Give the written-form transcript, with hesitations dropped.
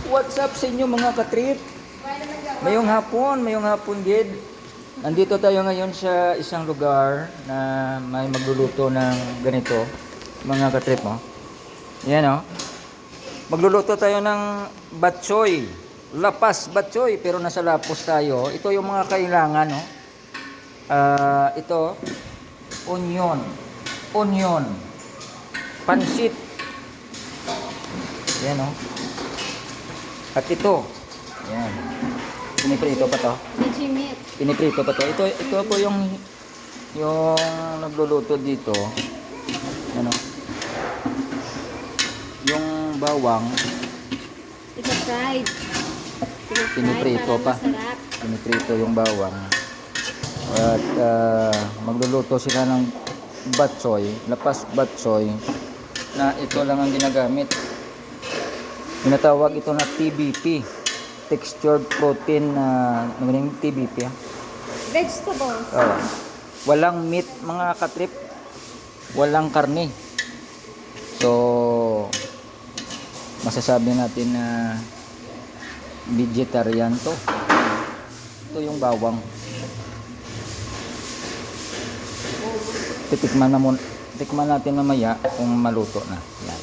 What's up sa inyo mga katrip? Mayong hapon gid. Nandito tayo ngayon sa isang lugar na may magluluto ng ganito, mga katrip mo. Yan oh. Magluluto tayo ng batchoy. Lapas batchoy, pero nasa lapos tayo. Ito yung mga kailangan, no. Ito onion, pansit. Yan oh. At ito, yan. Piniprito pa to. Piniprito pa to. Ito po yung nagluluto dito. Ano? Yung bawang. Ito fried. Piniprito pa. Masarap. Piniprito yung bawang. At magluluto sila ng batchoy, lapas batchoy, na ito lang ang ginagamit. Tinatawag ito na TBP, textured protein TBP. Vegetables. Walang meat mga katrip, walang karne. So masasabi natin na vegetarian to. Ito yung bawang. Tikman natin mamaya kung maluto na. Yan.